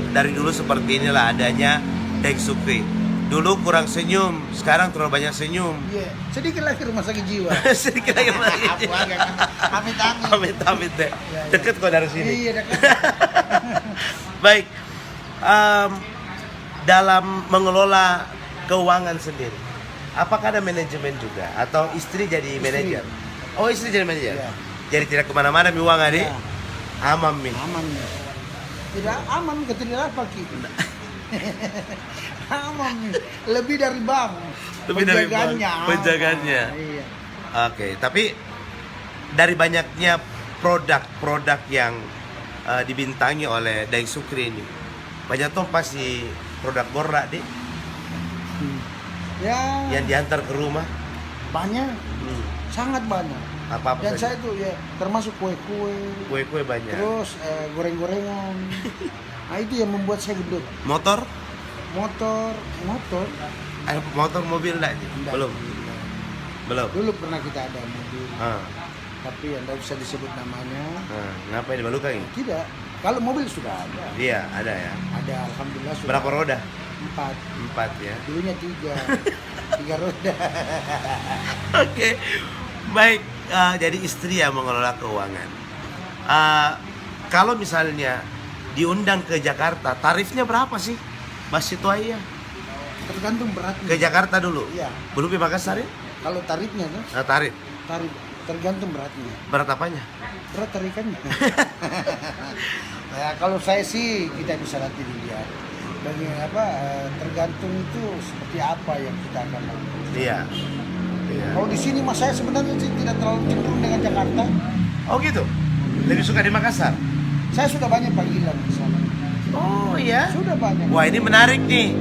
dari dulu seperti inilah adanya Deng Sukri. Dulu kurang senyum, sekarang terlalu banyak senyum. Iya. Sedikit lagi rumah sakit jiwa. Sedikit lagi Aku agak kena amit-amit. Amit-amit deh. Iya, iya. Deket kok dari sini. Iya, dekat. Baik, dalam mengelola keuangan sendiri, apakah ada manajemen juga atau istri jadi manajer? Oh, istri jadi manajer. Iya. Jadi tidak kemana-mana mi uang adik. Iya. Aman mi. Aman ya. Tidak aman ketika apa kita? Aman nih. Lebih dari bank. Lebih dari bank, Penjagaannya aman. penjagaannya. Iya. Oke, tapi dari banyaknya produk-produk yang dibintangi oleh Deng Sukri ini, banyak tuh pasti produk borak deh Ya. yang diantar ke rumah. Banyak, sangat banyak. Apa-apa Dan saja. saya tuh ya termasuk kue-kue, Kue-kue banyak. terus goreng-gorengan. Nah itu yang membuat saya gendut. Motor? Motor. Motor mobil enggak? Enggak. Belum. Belum. Dulu pernah kita ada mobil, Ah, tapi yang tidak bisa disebut namanya. ngapain di Baluka ini? Tidak. Kalau mobil sudah ada. Iya, ada ya. Ada, alhamdulillah sudah. Berapa roda? 4. 4 ya. Dulunya 3. 3 roda. Oke. Baik, jadi istri yang mengelola keuangan. Kalau misalnya diundang ke Jakarta, tarifnya berapa sih? Mas Situaya. Tergantung beratnya. Ke Jakarta dulu. Iya. Belum di Makassar ya? Kalau tarifnya tuh, Tarif. tarif tergantung beratnya. Berat apanya? Berat tarikannya. Ya kalau saya sih kita bisa nanti dilihat. Bagi tergantung itu seperti apa yang kita akan lakukan. Iya. Iya. Kalau di sini mas saya sebenarnya sih tidak terlalu cenderung dengan Jakarta. Oh gitu. Lebih suka di Makassar. Saya sudah banyak panggilan di sana. Oh iya. Sudah banyak. Wah, ini menarik nih.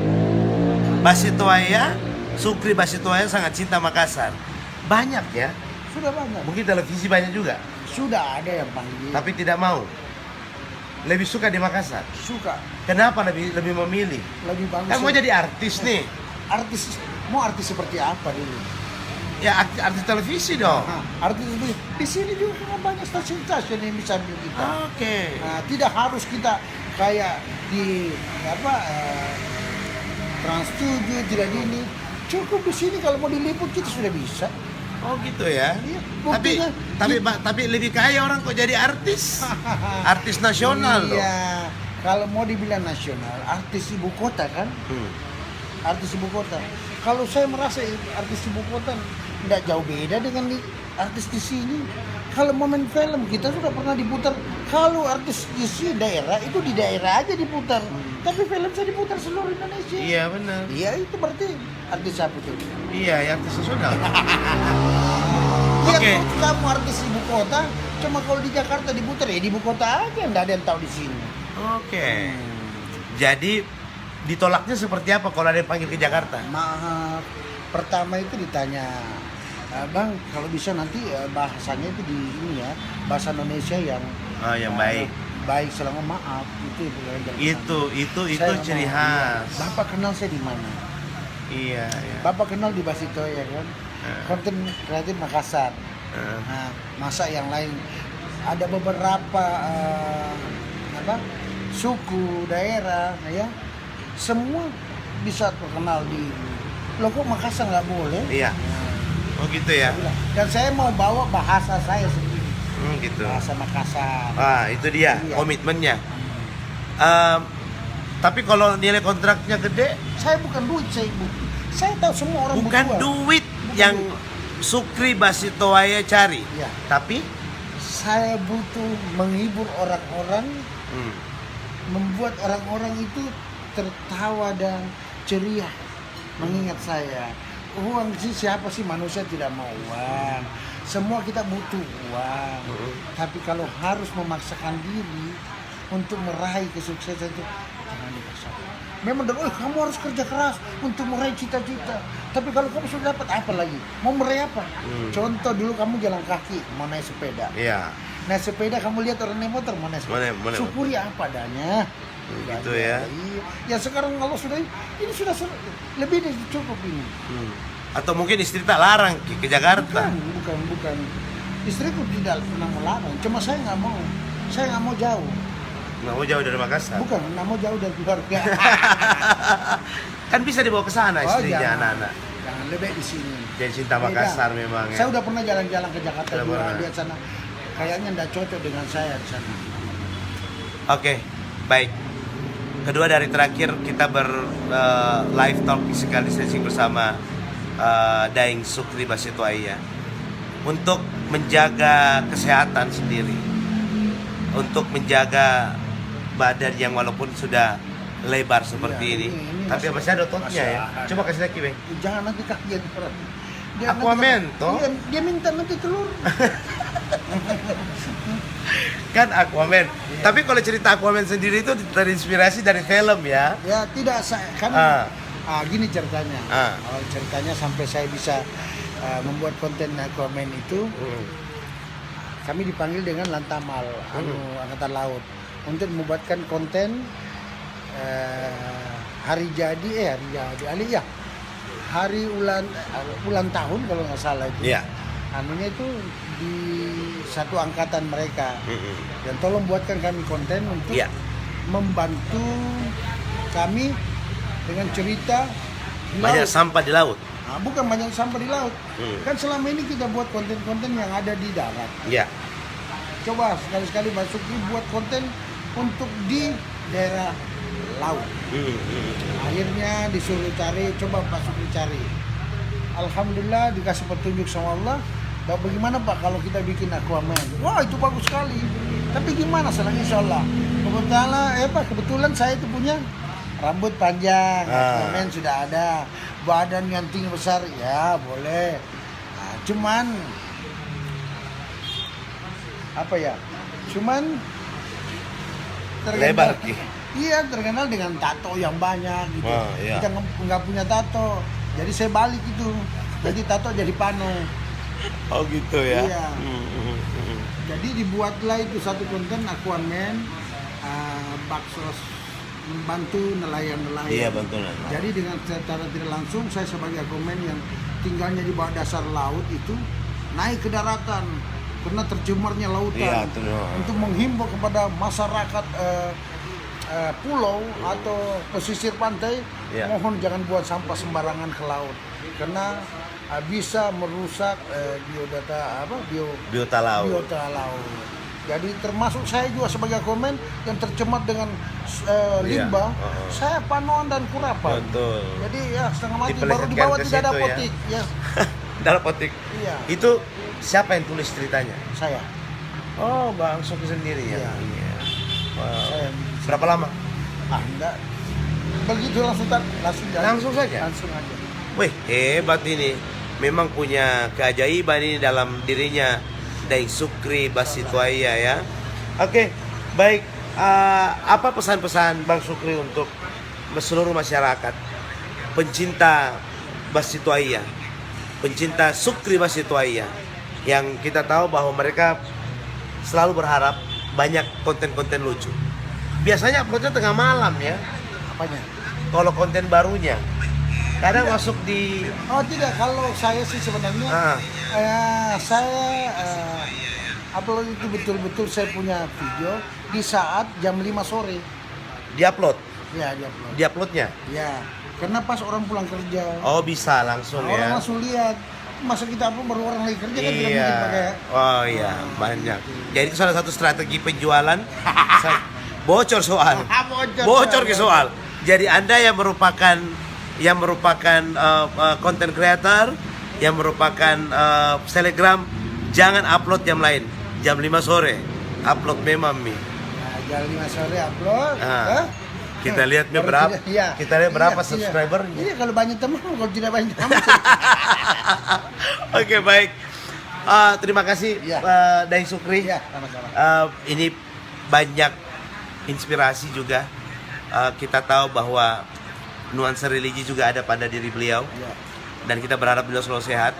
Basituaya, Sukri Basituaya sangat cinta Makassar. Banyak ya. Sudah banyak. Mungkin televisi banyak juga, Sudah ada yang panggil. tapi tidak mau. Lebih suka di Makassar. Suka. Kenapa lebih memilih? Lebih bagus. Kan mau jadi artis nih. artis. Mau artis seperti apa dulu? Ya artis televisi dong. Nah, artis itu di sini juga banyak stasiun-stasiun yang bisa ambil kita. Oke. Nah, tidak harus kita kayak di Trans 7 tidak di ini. Cukup di sini kalau mau diliput kita sudah bisa. Oh gitu ya. Iya, Tapi buktinya tapi lebih kaya orang kok jadi artis. Artis nasional loh. Iya. Kalau mau dibilang nasional, artis ibu kota kan? Artis ibu kota. Kalau saya merasa artis ibu kota tidak jauh beda dengan artis di sini. Kalau momen film kita sudah pernah diputar. Kalau artis di sini daerah itu di daerah aja diputar. Tapi film saya diputar seluruh Indonesia. Iya benar. Iya itu berarti artis apa tuh? Iya, ya artis nasional. Lihat Oke. kamu artis ibu kota, cuma kalau di Jakarta diputar ya di ibu kota aja, nggak ada yang tahu di sini. Oke. Jadi ditolaknya seperti apa kalau ada yang panggil ke Jakarta? Maaf, pertama itu ditanya, Bang, kalau bisa nanti bahasanya itu di ini ya, bahasa Indonesia yang Yang baik. Baik selama maaf itu bukan Itu Saya nggak ciri mau. khas. Bapak kenal saya di mana? Iya, iya. Bapak kenal di Basitoya kan? Konten kreatif Makassar. Eh, Nah, masa yang lain ada beberapa suku, daerah, ya semua bisa terkenal di. Loh kok Makassar nggak boleh? Iya. Oh gitu ya. Dan saya mau bawa bahasa saya sendiri, Gitu. bahasa Makassar. Ah, itu dia Iya. komitmennya. Tapi kalau nilai kontraknya gede, Saya bukan duit, saya tahu semua orang bukan butuh. duit yang Sukri Basitoaya cari, Iya. tapi Saya butuh menghibur orang-orang, hmm, membuat orang-orang itu tertawa dan ceria mengingat saya. Uang sih, siapa sih manusia tidak mau uang? Semua kita butuh uang. Tapi kalau harus memaksakan diri untuk meraih kesuksesan itu, jangan dipaksakan. Memang kamu harus kerja keras untuk meraih cita-cita. Tapi kalau kamu sudah dapat apa lagi? Mau meraih apa? Contoh dulu kamu jalan kaki, mau naik sepeda. iya. Nah sepeda kamu lihat orang naik motor, mana sepeda? Mana? Syukuri apa adanya. Gitu ya. Iya. Ya sekarang kalau sudah ini sudah lebih dari cukup ini. Atau mungkin istri tak larang ke Jakarta. Bukan. Istriku tidak pernah melarang. Cuma saya nggak mau. Saya nggak mau jauh. Nggak mau jauh dari Makassar. Bukan, nggak mau jauh dari keluarga. Kan bisa dibawa ke sana istrinya, jangan. anak-anak. Jangan, lebih di sini. Jadi cinta Beda. Makassar memang ya. Saya udah pernah jalan-jalan ke Jakarta Udah juga, pernah. lihat sana. Kayaknya nggak cocok dengan saya di sana. Oke, baik. Kedua dari terakhir kita live talk physical distancing bersama Daeng Sukri Basitoaya untuk menjaga kesehatan sendiri, untuk menjaga badan yang walaupun sudah lebar seperti Iya, ini, ini tapi masih- masih ada ototnya masih ya. ada. Coba kasih lagi, Bang. Jangan nanti kaget orang. Aquaman, toh? Dia minta nanti telur. Kan Aquaman. Tapi kalau cerita Aquaman sendiri itu terinspirasi dari film ya. Ya tidak, saya kan gini ceritanya. Ceritanya sampai saya bisa membuat konten Aquaman itu, kami dipanggil dengan Lantamal Angkatan Laut untuk membuatkan konten hari ulang tahun kalau nggak salah itu. Iya. Anunya itu di satu angkatan mereka. Dan tolong buatkan kami konten untuk Iya. membantu kami dengan cerita di Banyak laut. sampah di laut. Nah, bukan banyak sampah di laut. Kan selama ini kita buat konten-konten yang ada di darat. Iya. Coba sekali-sekali Pak Sukri buat konten untuk di daerah laut. Akhirnya disuruh cari, coba Pak Sukri cari. Alhamdulillah dikasih petunjuk sama Allah. Bagaimana Pak kalau kita bikin Aquaman? Wah itu bagus sekali. Tapi gimana selang insya Allah? Kebetulan saya itu punya rambut panjang, Aquaman sudah ada, badan yang tinggi besar, ya boleh. Nah, cuman Lebar, Ki. Iya, terkenal dengan tato yang banyak gitu. Iya. Kita nggak punya tato, jadi saya balik itu. Jadi tato jadi pano. Oh gitu ya. Iya. Jadi dibuatlah itu satu konten Aquaman, baksos membantu nelayan-nelayan. Iya, bantu nelayan. Jadi dengan secara tidak langsung saya sebagai Aquaman yang tinggalnya di bawah dasar laut itu naik ke daratan karena tercemarnya lautan. Iya, betul. Untuk menghimbau kepada masyarakat pulau atau pesisir pantai, Iya. mohon jangan buang sampah sembarangan ke laut karena bisa merusak Biota laut. biota laut. Jadi termasuk saya juga sebagai komen yang tercemar dengan limbah, saya panoan dan kurapan. Betul. Jadi ya setengah mati baru Dipelesetkan dibawa ke tidak ada situ ya. potik. Ya, Dalam potik. iya. Itu siapa yang tulis ceritanya? Saya. Oh, Bang Sukri sendiri ya. Iya. Wow. Saya. Berapa lama? Enggak. Begitu langsung jalan. Langsung saja? Langsung aja. Wih, hebat ini. Memang punya keajaiban ini dalam dirinya Daeng Sukri Basitoaya ya. Oke, baik. Apa pesan-pesan Bang Sukri untuk seluruh masyarakat pencinta Basitoaya, pencinta Sukri Basitoaya, yang kita tahu bahwa mereka selalu berharap banyak konten-konten lucu. Biasanya uploadnya tengah malam ya. Apanya? Kalau konten barunya kadang masuk di Oh tidak, kalau saya sih sebenarnya saya upload itu betul-betul saya punya video di saat jam 5 sore. Diupload. Ya, diupload. Diuploadnya. Ya, karena pas orang pulang kerja. Oh, bisa langsung Nah, orang ya. langsung lihat. Masa kita upload baru orang lagi kerja kan tidak Iya. mungkin pakai. Oh iya, banyak. Jadi itu salah satu strategi penjualan. Bocor soal. Bocor ke soal. Jadi Anda yang merupakan content creator, yang merupakan selebgram, jangan upload jam lain. Jam 5 sore upload memang Mi. Nah, jam 5 sore upload. Ah. Kita lihat nih Baru berapa. tidak- iya. Kita lihat berapa Iya, subscribernya. Iya, kalau banyak teman, kalau tidak banyak teman. Oke, baik. Terima kasih Iya. Daeng Sukri. Iya, sama-sama. Ini banyak inspirasi juga. Kita tahu bahwa nuansa religi juga ada pada diri beliau, Iya. dan kita berharap beliau selalu sehat.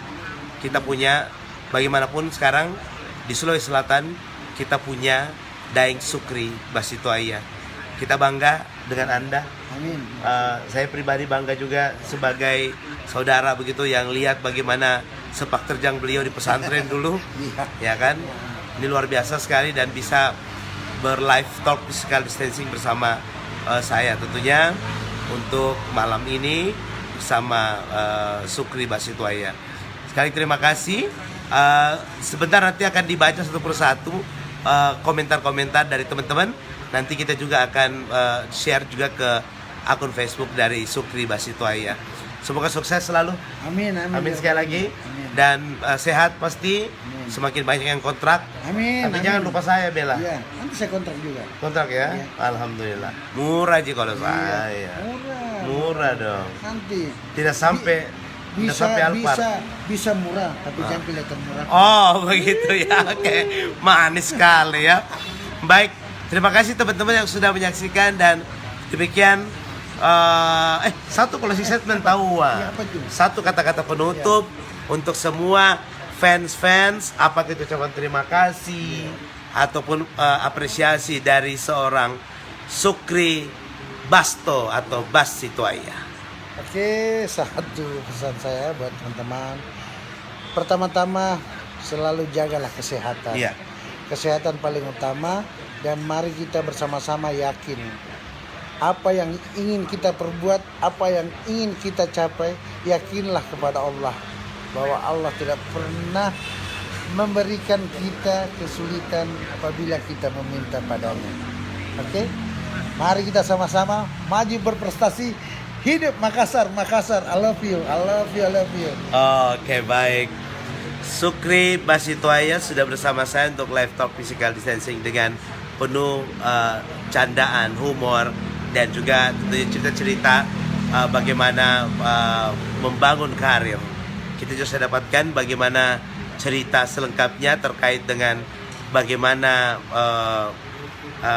Kita punya, bagaimanapun sekarang di Sulawesi Selatan, kita punya Daeng Sukri Basitoaya. Kita bangga dengan Anda. Amin. Saya pribadi bangga juga sebagai saudara begitu yang lihat bagaimana sepak terjang beliau di pesantren dulu, Iya. ya kan? Ini luar biasa sekali dan bisa berlive talk physical distancing bersama saya tentunya untuk malam ini bersama Sukri Basitoaya. Sekali terima kasih. Sebentar nanti akan dibaca satu persatu komentar-komentar dari teman-teman. Nanti kita juga akan share juga ke akun Facebook dari Sukri Basitoaya. Semoga sukses selalu. Amin, amin. Amin sekali lagi. Amin. Dan sehat pasti. Amin. Semakin banyak yang kontrak. Amin. Tapi amin. jangan lupa saya, Bella. Iya, nanti saya kontrak juga. Kontrak ya. Iya. Alhamdulillah. Murah aja kalau saya. Iya, murah. Murah dong. Nanti Tidak sampai tidak sampai Alphard. bisa murah, tapi jangan kelihatan murah. Oh, begitu ya. Oke. Manis sekali ya. Baik, terima kasih teman-teman yang sudah menyaksikan dan demikian satu closing statement tahu. Iya, apa itu? Satu kata-kata penutup untuk semua fans-fans, apa kita ucapan terima kasih ataupun apresiasi dari seorang Sukri Basto atau Basitoaya. Oke, satu pesan saya buat teman-teman. Pertama-tama selalu jagalah kesehatan. Iya. Kesehatan paling utama dan mari kita bersama-sama yakin apa yang ingin kita perbuat, apa yang ingin kita capai, yakinlah kepada Allah bahwa Allah tidak pernah memberikan kita kesulitan apabila kita meminta padanya. Oke? Mari kita sama-sama maju berprestasi. Hidup Makassar, Makassar. I love you, I love you, I love you. Oke, baik. Sukri Basitoaya sudah bersama saya untuk live talk physical distancing dengan penuh candaan, humor, dan juga tentunya cerita-cerita bagaimana membangun karir. Kita juga saya dapatkan bagaimana cerita selengkapnya terkait dengan bagaimana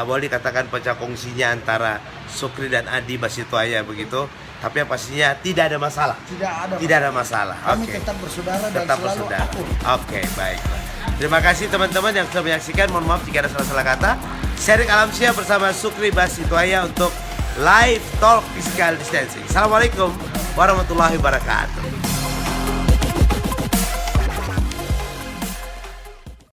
boleh dikatakan pecah kongsinya antara Sukri dan Adi Basitoaya begitu. Tapi yang pastinya tidak ada masalah. Tidak ada masalah. Kami Oke. tetap bersaudara dan Tetap selalu bersaudara. akur. Oke, baik. Terima kasih teman-teman yang sudah menyaksikan. Mohon maaf jika ada salah-salah kata. Sharing Alamsyah bersama Sukri Basitoaya untuk live talk physical distancing. Assalamualaikum warahmatullahi wabarakatuh.